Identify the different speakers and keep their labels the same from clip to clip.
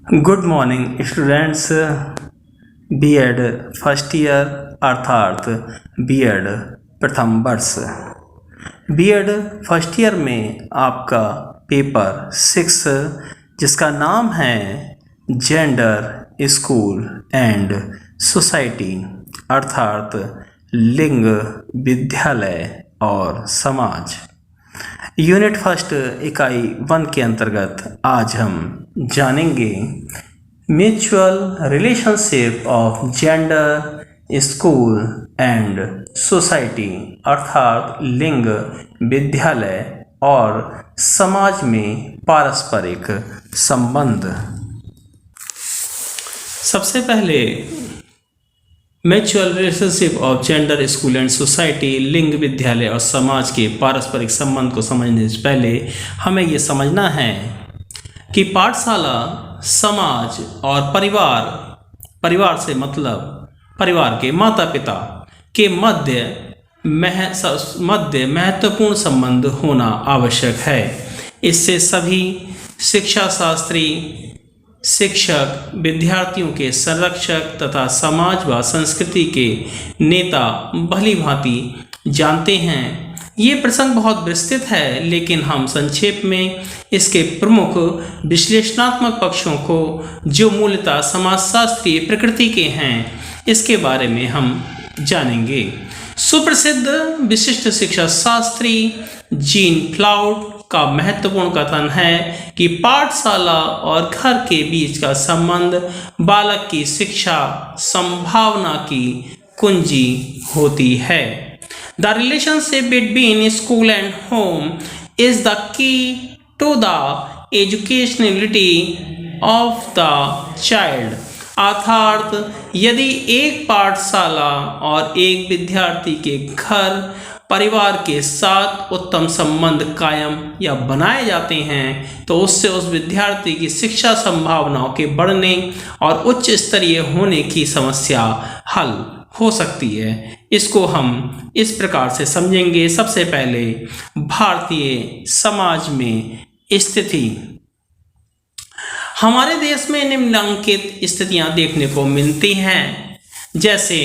Speaker 1: Good morning students. BEd first year अर्थात BEd प्रथम वर्ष। बीएड फर्स्ट ईयर में आपका पेपर 6 जिसका नाम है जेंडर स्कूल एंड सोसाइटी अर्थात लिंग, विद्यालय और समाज, यूनिट फर्स्ट इकाई 1 के अंतर्गत आज हम जानेंगे mutual relationship of gender, school and society अर्थात लिंग, विद्यालय और समाज में पारस्परिक संबंध। सबसे पहले mutual relationship of gender, school and society, लिंग, विद्यालय और समाज के पारस्परिक संबंध को समझने से पहले हमें ये समझना है कि पाठशाला, समाज और परिवार से मतलब परिवार के माता पिता के मध्य महत्वपूर्ण संबंध होना आवश्यक है। इससे सभी शिक्षाशास्त्री, शिक्षक, विद्यार्थियों के संरक्षक तथा समाज व संस्कृति के नेता भली भांति जानते हैं। ये प्रसंग बहुत विस्तृत है, लेकिन हम संक्षेप में इसके प्रमुख विश्लेषणात्मक पक्षों को, जो मूलतः समाजशास्त्रीय प्रकृति के हैं, इसके बारे में हम जानेंगे। सुप्रसिद्ध विशिष्ट शिक्षा शास्त्री जीन क्लाउड का महत्वपूर्ण कथन है कि पाठशाला और घर के बीच का संबंध बालक की शिक्षा संभावना की कुंजी होती है। The relationship between school and home is the key to the educationality of the child। अर्थात यदि एक पाठशाला और एक विद्यार्थी के घर परिवार के साथ उत्तम संबंध कायम या बनाए जाते हैं तो उससे उस विद्यार्थी की शिक्षा संभावनाओं के बढ़ने और उच्च स्तरीय होने की समस्या हल हो सकती है। इसको हम इस प्रकार से समझेंगे। सबसे पहले भारतीय समाज में स्थिति। हमारे देश में निम्नलिखित स्थितियां देखने को मिलती हैं, जैसे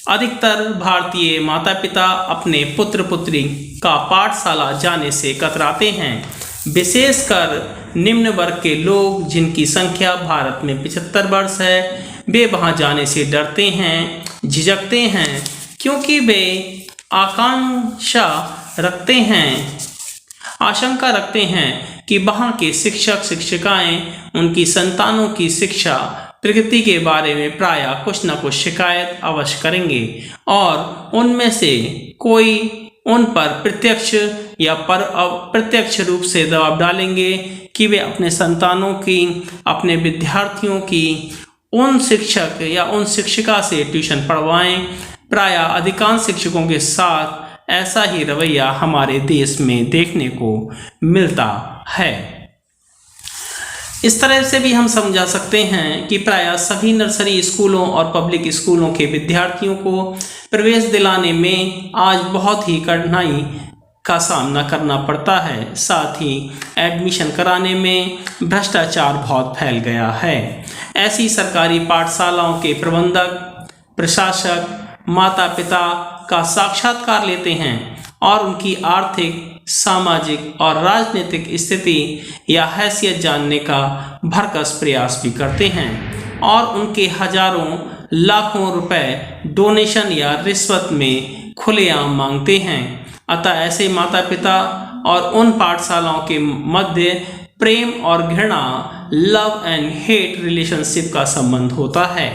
Speaker 1: अधिकतर भारतीय माता पिता अपने पुत्र पुत्री का पाठशाला जाने से कतराते हैं। विशेषकर निम्न वर्ग के लोग, जिनकी संख्या भारत में 75 वर्ष है, वे वहां जाने से डरते हैं, झिझकते हैं, क्योंकि वे आशंका रखते हैं कि वहां के शिक्षक शिक्षिकाएं उनकी संतानों की शिक्षा प्रगति के बारे में प्रायः कुछ न कुछ शिकायत अवश्य करेंगे और उनमें से कोई उन पर प्रत्यक्ष या अप्रत्यक्ष रूप से दबाव डालेंगे कि वे अपने संतानों की, अपने विद्यार्थियों की उन शिक्षक या उन शिक्षिका से ट्यूशन पढ़वाएं। प्रायः अधिकांश शिक्षकों के साथ ऐसा ही रवैया हमारे देश में देखने को मिलता है। इस तरह से भी हम समझा सकते हैं कि प्रायः सभी नर्सरी स्कूलों और पब्लिक स्कूलों के विद्यार्थियों को प्रवेश दिलाने में आज बहुत ही कठिनाई का सामना करना पड़ता है। साथ ही एडमिशन कराने में भ्रष्टाचार बहुत फैल गया है। ऐसी सरकारी पाठशालाओं के प्रबंधक, प्रशासक माता पिता का साक्षात्कार लेते हैं और उनकी आर्थिक, सामाजिक और राजनीतिक स्थिति या हैसियत जानने का भरकस प्रयास भी करते हैं और उनके हजारों लाखों रुपए डोनेशन या रिश्वत में खुलेआम मांगते हैं। अतः ऐसे माता पिता और उन पाठशालाओं के मध्य प्रेम और घृणा, लव एंड हेट रिलेशनशिप का संबंध होता है।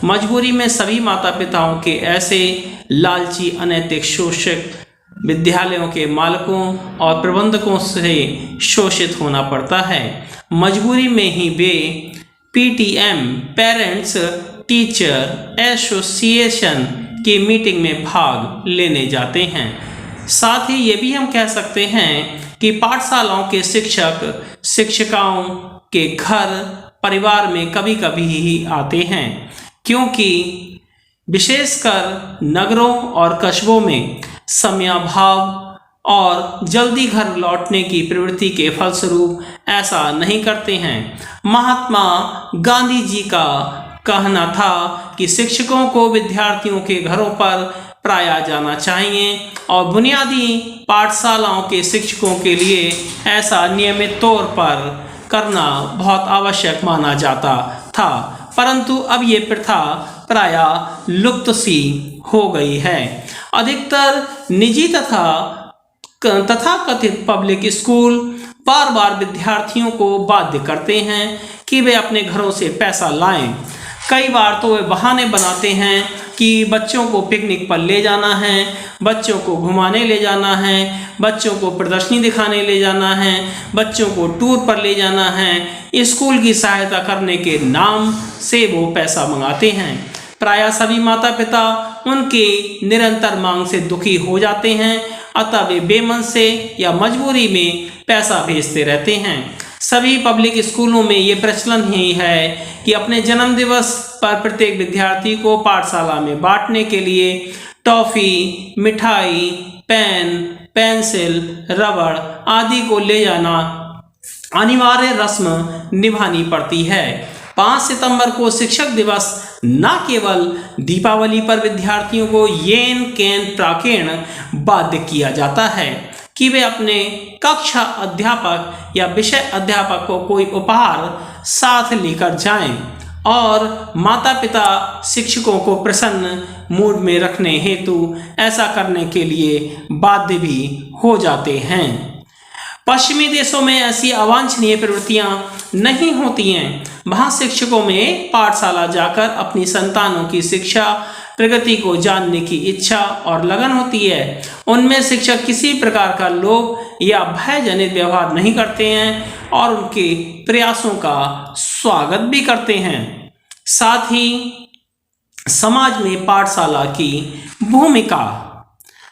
Speaker 1: मजबूरी में सभी माता पिताओं के ऐसे लालची, अनैतिक, शोषक विद्यालयों के मालिकों और प्रबंधकों से शोषित होना पड़ता है। मजबूरी में ही वे पीटीएम, पेरेंट्स टीचर एसोसिएशन की मीटिंग में भाग लेने जाते हैं। साथ ही ये भी हम कह सकते हैं कि पाठशालाओं के शिक्षक शिक्षिकाओं के घर परिवार में कभी कभी ही आते हैं, क्योंकि विशेषकर नगरों और कस्बों में समयाभाव और जल्दी घर लौटने की प्रवृत्ति के फलस्वरूप ऐसा नहीं करते हैं। महात्मा गांधी जी का कहना था कि शिक्षकों को विद्यार्थियों के घरों पर प्रायः जाना चाहिए और बुनियादी पाठशालाओं के शिक्षकों के लिए ऐसा नियमित तौर पर करना बहुत आवश्यक माना जाता था, परंतु अब ये प्रथा प्रायः लुप्त सी हो गई है। अधिकतर निजी तथाकथित पब्लिक स्कूल बार बार विद्यार्थियों को बाध्य करते हैं कि वे अपने घरों से पैसा लाएं। कई बार तो वे बहाने बनाते हैं कि बच्चों को पिकनिक पर ले जाना है, बच्चों को घुमाने ले जाना है, बच्चों को प्रदर्शनी दिखाने ले जाना है, बच्चों को टूर पर ले जाना है। स्कूल की सहायता करने के नाम से वो पैसा मंगाते हैं। प्रायः सभी माता पिता उनके निरंतर मांग से दुखी हो जाते हैं, अतः वे बेमन से या मजबूरी में पैसा भेजते रहते हैं। सभी पब्लिक स्कूलों में ये प्रचलन ही है कि अपने जन्म दिवस पर प्रत्येक विद्यार्थी को पाठशाला में बांटने के लिए टॉफ़ी, मिठाई, पेन, पेंसिल, रबड़ आदि को ले जाना अनिवार्य रस्म निभानी पड़ती है। 5 सितंबर को शिक्षक दिवस न केवल दीपावली पर विद्यार्थियों को येन केन प्राकेण बाध्य किया जाता है कि वे अपने कक्षा अध्यापक या विषय अध्यापक को कोई उपहार साथ लेकर जाएं और माता पिता शिक्षकों को प्रसन्न मूड में रखने हेतु ऐसा करने के लिए बाध्य भी हो जाते हैं। पश्चिमी देशों में ऐसी अवांछनीय प्रवृत्तियां नहीं होती हैं। वहाँ शिक्षकों में पाठशाला जाकर अपनी संतानों की शिक्षा प्रगति को जानने की इच्छा और लगन होती है। उनमें शिक्षक किसी प्रकार का लोभ या भय जनित व्यवहार नहीं करते हैं और उनके प्रयासों का स्वागत भी करते हैं। साथ ही समाज में पाठशाला की भूमिका,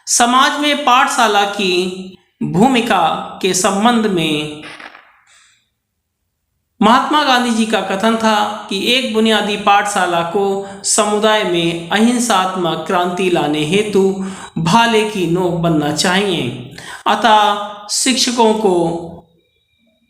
Speaker 1: समाज में पाठशाला की भूमिका के संबंध में महात्मा गांधी जी का कथन था कि एक बुनियादी पाठशाला को समुदाय में अहिंसात्मक क्रांति लाने हेतु भाले की नोक बनना चाहिए। अतः शिक्षकों को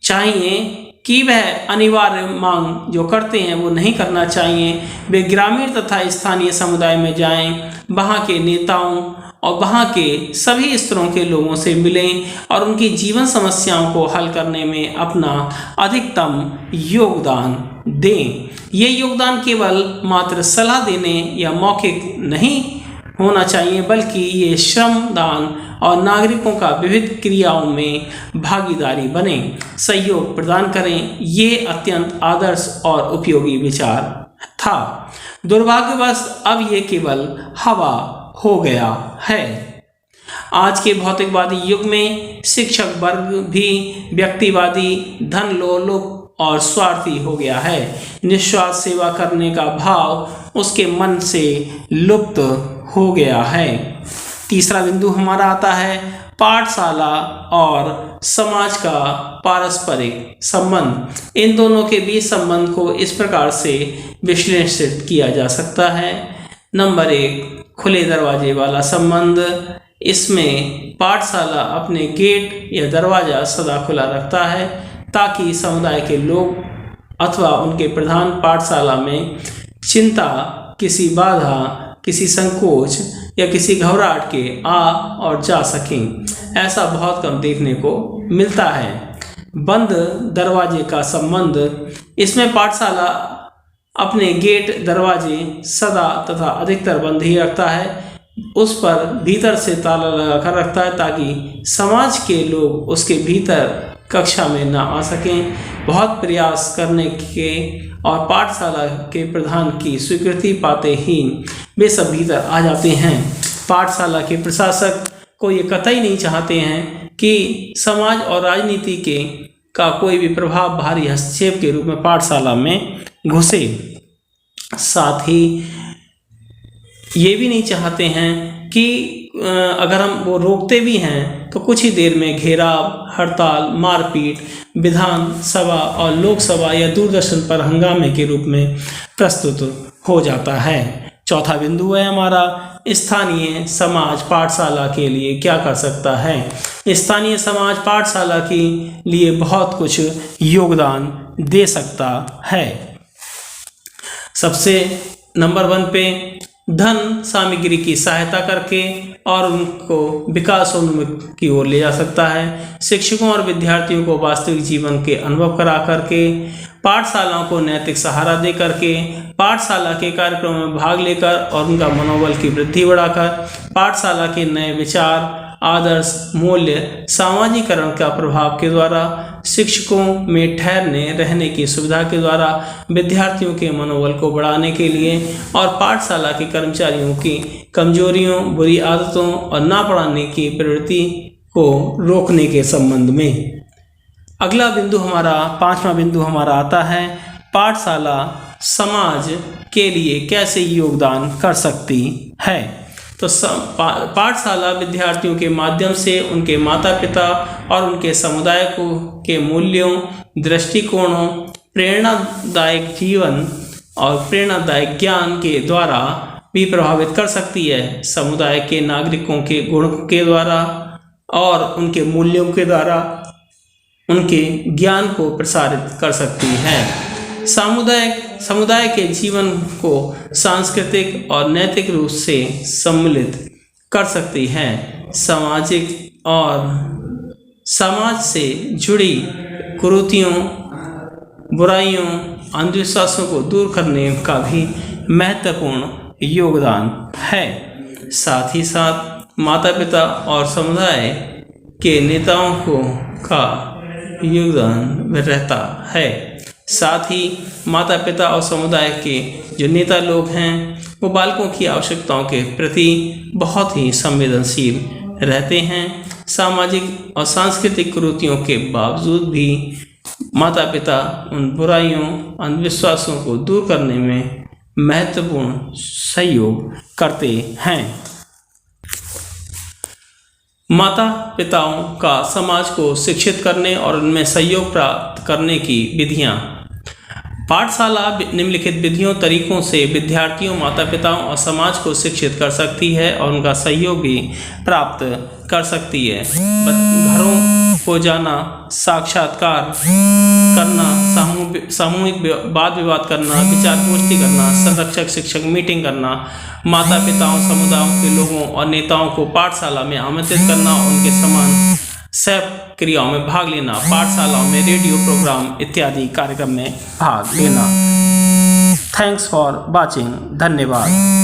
Speaker 1: चाहिए कि वह अनिवार्य मांग जो करते हैं वो नहीं करना चाहिए। वे ग्रामीण तथा स्थानीय समुदाय में जाएं, वहाँ के नेताओं और वहाँ के सभी स्तरों के लोगों से मिलें और उनकी जीवन समस्याओं को हल करने में अपना अधिकतम योगदान दें। ये योगदान केवल मात्र सलाह देने या मौखिक नहीं होना चाहिए, बल्कि ये श्रमदान और नागरिकों का विविध क्रियाओं में भागीदारी बने, सहयोग प्रदान करें। ये अत्यंत आदर्श और उपयोगी विचार था। दुर्भाग्यवश अब ये केवल हवा हो गया है। आज के भौतिकवादी युग में शिक्षक वर्ग भी व्यक्तिवादी, धन लोलुप और स्वार्थी हो गया है। निस्वार्थ सेवा करने का भाव उसके मन से लुप्त हो गया है। तीसरा बिंदु हमारा आता है पाठशाला और समाज का पारस्परिक संबंध। इन दोनों के बीच संबंध को इस प्रकार से विश्लेषित किया जा सकता है। नंबर 1, खुले दरवाजे वाला संबंध। इसमें पाठशाला अपने गेट या दरवाज़ा सदा खुला रखता है ताकि समुदाय के लोग अथवा उनके प्रधान पाठशाला में चिंता, किसी बाधा, किसी संकोच या किसी घबराहट के आ और जा सकें। ऐसा बहुत कम देखने को मिलता है। बंद दरवाजे का संबंध। इसमें पाठशाला अपने गेट दरवाजे सदा तथा अधिकतर बंद ही रखता है। उस पर भीतर से ताला लगाकर रखता है ताकि समाज के लोग उसके भीतर कक्षा में ना आ सकें। बहुत प्रयास करने के और पाठशाला के प्रधान की स्वीकृति पाते ही वे सब भीतर आ जाते हैं। पाठशाला के प्रशासक को ये कतई नहीं चाहते हैं कि समाज और राजनीति का कोई भी प्रभाव भारी हस्तक्षेप के रूप में पाठशाला में घुसे। साथ ही ये भी नहीं चाहते हैं कि अगर हम वो रोकते भी हैं तो कुछ ही देर में घेराव, हड़ताल, मारपीट विधानसभा और लोकसभा या दूरदर्शन पर हंगामे के रूप में प्रस्तुत हो जाता है। चौथा बिंदु है हमारा स्थानीय समाज पाठशाला के लिए क्या कर सकता है? स्थानीय समाज पाठशाला के लिए बहुत कुछ योगदान दे सकता है। सबसे नंबर 1 पे धन सामग्री की सहायता करके और उनको विकासोन्मुख की ओर ले जा सकता है। शिक्षकों और विद्यार्थियों को वास्तविक जीवन के अनुभव करा करके, पाठशालाओं को नैतिक सहारा दे करके, पाठशाला के कार्यक्रमों में भाग लेकर और उनका मनोबल की वृद्धि बढ़ाकर, पाठशाला के नए विचार, आदर्श, मूल्य, सामाजिकरण का प्रभाव के द्वारा, शिक्षकों में ठहरने रहने की सुविधा के द्वारा, विद्यार्थियों के मनोबल को बढ़ाने के लिए और पाठशाला के कर्मचारियों की कमजोरियों, बुरी आदतों और ना पढ़ाने की प्रवृत्ति को रोकने के संबंध में। अगला बिंदु हमारा 5वां बिंदु हमारा आता है, पाठशाला समाज के लिए कैसे योगदान कर सकती है। तो पाठशाला विद्यार्थियों के माध्यम से उनके माता पिता और उनके समुदाय के मूल्यों, दृष्टिकोणों, प्रेरणादायक जीवन और प्रेरणादायक ज्ञान के द्वारा भी प्रभावित कर सकती है। समुदाय के नागरिकों के गुण के द्वारा और उनके मूल्यों के द्वारा उनके ज्ञान को प्रसारित कर सकती है। समुदाय के जीवन को सांस्कृतिक और नैतिक रूप से सम्मिलित कर सकती है। सामाजिक और समाज से जुड़ी कुरीतियों, बुराइयों, अंधविश्वासों को दूर करने का भी महत्वपूर्ण योगदान है। साथ ही साथ माता पिता और समुदाय के नेताओं का योगदान रहता है। साथ ही माता पिता और समुदाय के जो नेता लोग हैं वो बालकों की आवश्यकताओं के प्रति बहुत ही संवेदनशील रहते हैं। सामाजिक और सांस्कृतिक कुरीतियों के बावजूद भी माता पिता उन बुराइयों, अंधविश्वासों को दूर करने में महत्वपूर्ण सहयोग करते हैं। माता पिताओं का समाज को शिक्षित करने और उनमें सहयोग प्राप्त करने की विधियां। पाठशाला निम्नलिखित विधियों तरीकों से विद्यार्थियों, माता पिताओं और समाज को शिक्षित कर सकती है और उनका सहयोग भी प्राप्त कर सकती है। घरों को जाना, साक्षात्कार करना, सामूहिक वाद विवाद करना, विचार गोष्ठी करना, संरक्षक शिक्षक मीटिंग करना, माता पिताओं, समुदायों के लोगों और नेताओं को पाठशाला में आमंत्रित करना, उनके समान सह क्रियाओं में भाग लेना, पाठशालाओं में रेडियो प्रोग्राम इत्यादि कार्यक्रम में भाग लेना। Thanks for watching. धन्यवाद।